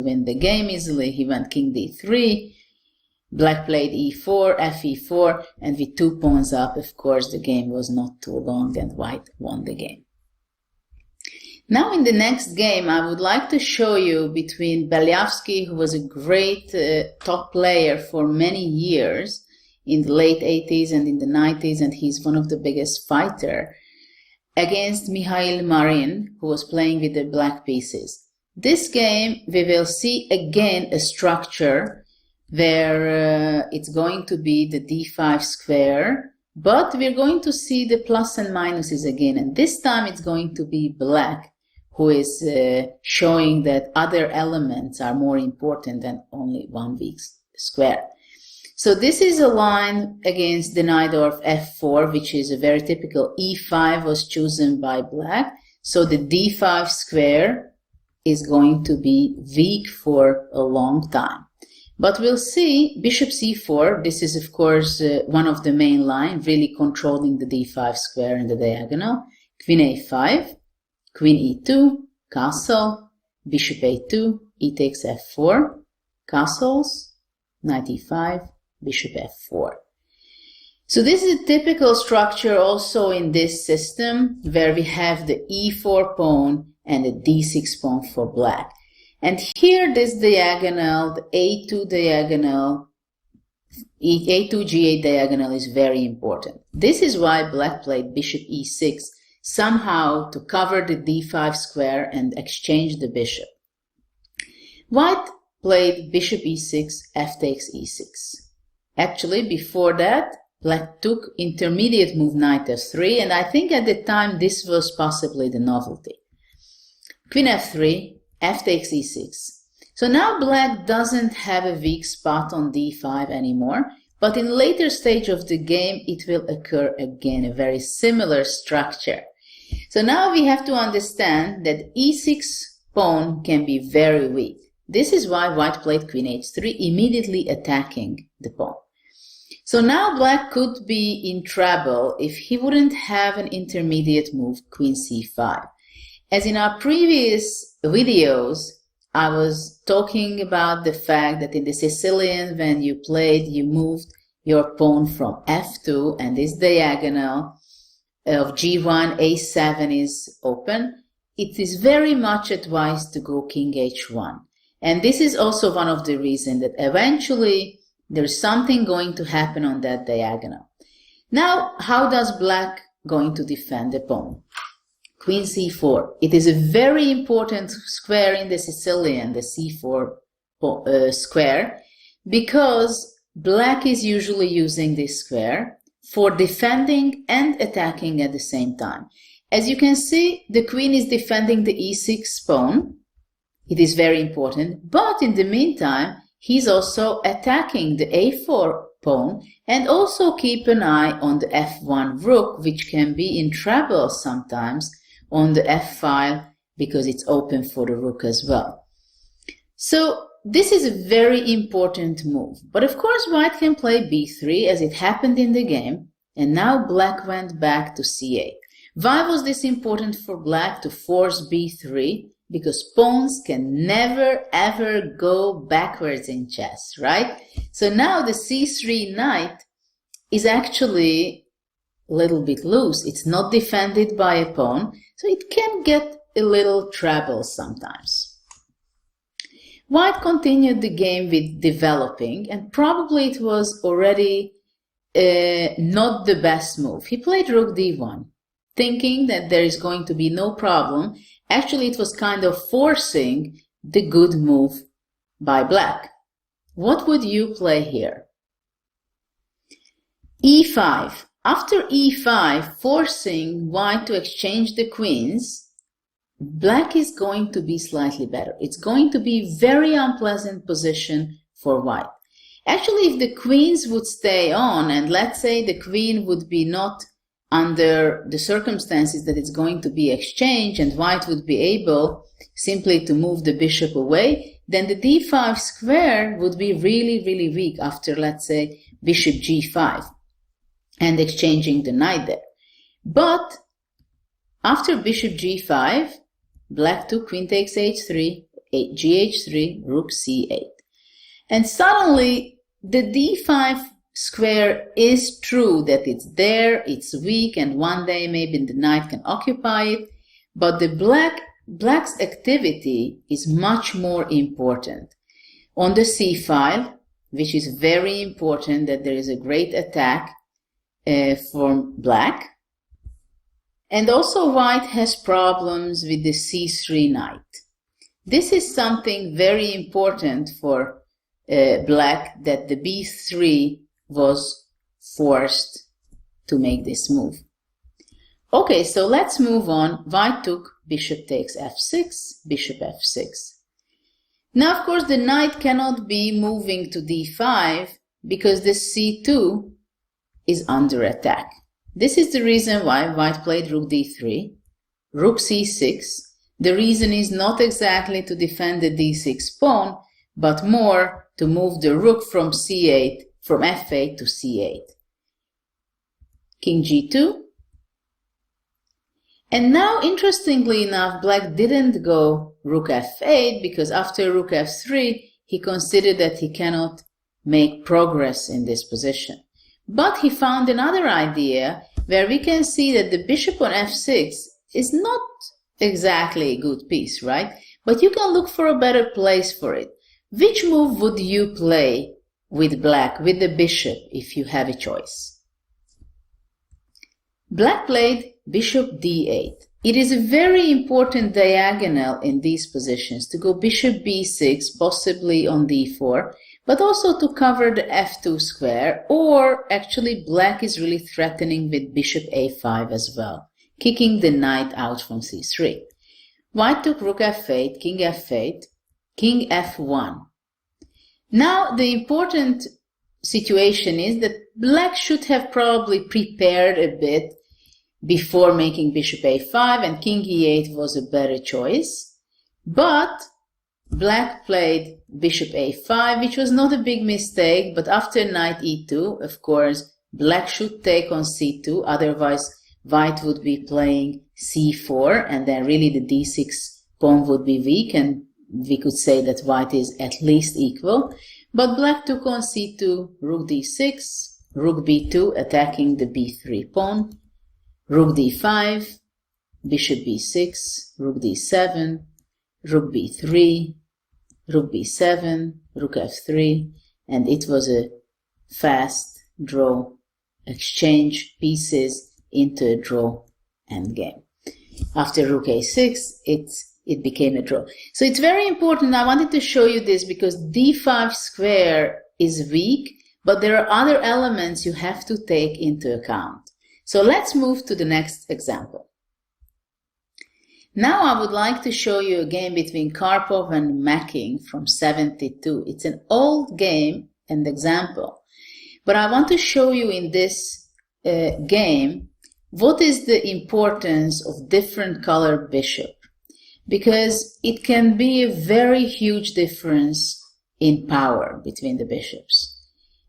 win the game easily. He went king d3. Black played e4, fe4, and with 2 pawns up, of course, the game was not too long and white won the game. Now in the next game, I would like to show you between Belyavsky, who was a great top player for many years in the late 80s and in the 90s, and he's one of the biggest fighter, against Mikhail Marin, who was playing with the black pieces. This game, we will see again a structure where it's going to be the d5 square, but we're going to see the plus and minuses again, and this time it's going to be black who is showing that other elements are more important than only one weak square. So this is a line against the knight of f4, which is a very typical e5 was chosen by black. So the d5 square is going to be weak for a long time. But we'll see bishop c4. This is, of course, one of the main lines, really controlling the d5 square in the diagonal. Queen a5, queen e2, castle, bishop a2, e takes f4, castles, knight e5, bishop f4. So this is a typical structure also in this system where we have the e4 pawn and the d6 pawn for black. And here this diagonal, the a2 diagonal, a2 g8 diagonal is very important. This is why black played bishop e6 somehow to cover the d5 square and exchange the bishop. White played bishop e6, f takes e6. Actually, before that, black took intermediate move knight f3, and I think at the time this was possibly the novelty. Queen f3, f takes e6. So now black doesn't have a weak spot on d5 anymore, but in later stage of the game it will occur again, a very similar structure. So now we have to understand that e6 pawn can be very weak. This is why white played queen h3, immediately attacking the pawn. So now black could be in trouble if he wouldn't have an intermediate move, queen c5. As in our previous videos, I was talking about the fact that in the Sicilian, when you played, you moved your pawn from f2, and this diagonal of g1, a7 is open. It is very much advised to go king h1. And this is also one of the reasons that eventually there's something going to happen on that diagonal. Now, how does black going to defend the pawn? Queen c4. It is a very important square in the Sicilian, the c4 square, because black is usually using this square for defending and attacking at the same time. As you can see, the queen is defending the e6 pawn. It is very important, but in the meantime, he's also attacking the a4 pawn, and also keep an eye on the f1 rook, which can be in trouble sometimes on the f file because it's open for the rook as well. So this is a very important move. But of course white can play b3 as it happened in the game, and now black went back to c8. Why was this important for black to force b3? Because pawns can never ever go backwards in chess, right? So now the c3 knight is actually a little bit loose. It's not defended by a pawn, so it can get a little trouble sometimes. White continued the game with developing, and probably it was already not the best move. He played rook d1, thinking that there is going to be no problem. Actually, it was kind of forcing the good move by black. What would you play here? e5. After e5, forcing white to exchange the queens, black is going to be slightly better. It's going to be very unpleasant position for white. Actually, if the queens would stay on, and let's say the queen would be not under the circumstances that it's going to be exchanged and white would be able simply to move the bishop away, then the d5 square would be really, really weak after, let's say, bishop g5 and exchanging the knight there. But after bishop g5, black took queen takes h3, gh3, rook c8. And suddenly the d5 square is true, that it's there, it's weak, and one day maybe the knight can occupy it, but the black's activity is much more important. On the c file, which is very important, that there is a great attack from black. And also white has problems with the c3 knight. This is something very important for black, that the b3 was forced to make this move. Okay, so let's move on. White took bishop takes f6, bishop f6. Now, of course, the knight cannot be moving to d5 because the c2 is under attack. This is the reason why white played rook d3, rook c6. The reason is not exactly to defend the d6 pawn, but more to move the rook from c8, from f8 to c8. King g2. And now, interestingly enough, black didn't go rook f8 because after rook f3, he considered that he cannot make progress in this position. But he found another idea where we can see that the bishop on f6 is not exactly a good piece, right? But you can look for a better place for it. Which move would you play with black, with the bishop, if you have a choice? Black played bishop d8. It is a very important diagonal in these positions to go bishop b6, possibly on d4, but also to cover the f2 square, or actually black is really threatening with bishop a5 as well, kicking the knight out from c3. White took rook f8, king f8, king f1. Now the important situation is that black should have probably prepared a bit before making bishop a5, and king e8 was a better choice. But black played bishop a5, which was not a big mistake, but after knight e2, of course, black should take on c2, otherwise white would be playing c4, and then really the d6 pawn would be weak, and we could say that white is at least equal. But black took on c2, rook d6, rook b2, attacking the b3 pawn, rook d5, bishop b6, rook d7, rook b3, rook b7, rook f3, and it was a fast draw, exchange pieces into a draw endgame. After rook a6, it became a draw. So it's very important. I wanted to show you this because d5 square is weak, but there are other elements you have to take into account. So let's move to the next example. Now I would like to show you a game between Karpov and Macking from 72. It's an old game and example, but I want to show you in this game what is the importance of different color bishop, because it can be a very huge difference in power between the bishops.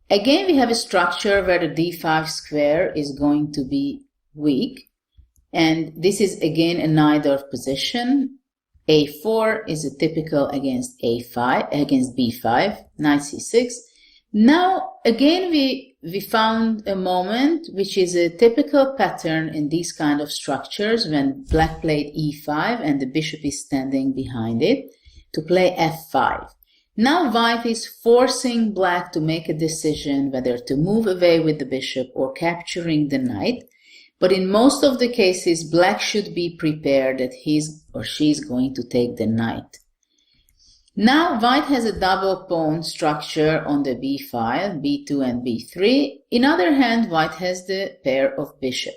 Again, we have a structure where the d5 square is going to be weak, and this is again a Najdorf position. a4 is a typical against a5, against b5, knight c6. Now again we found a moment which is a typical pattern in these kind of structures when black played e5 and the bishop is standing behind it to play f5. Now white is forcing black to make a decision whether to move away with the bishop or capturing the knight. But in most of the cases, black should be prepared that he's or she's going to take the knight. Now white has a double pawn structure on the b file, b2 and b3. In other hand, white has the pair of bishop.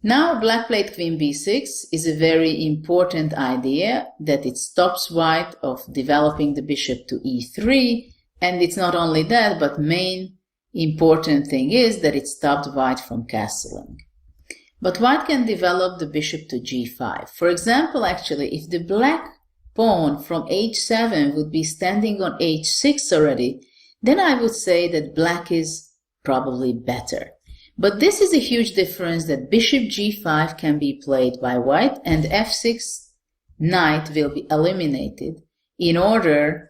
Now black played queen b6 is a very important idea, that it stops white of developing the bishop to e3, and it's not only that, but main important thing is that it stopped white from castling. But white can develop the bishop to g5. For example, actually, if the black pawn from h7 would be standing on h6 already, then I would say that black is probably better. But this is a huge difference, that bishop g5 can be played by white and f6 knight will be eliminated in order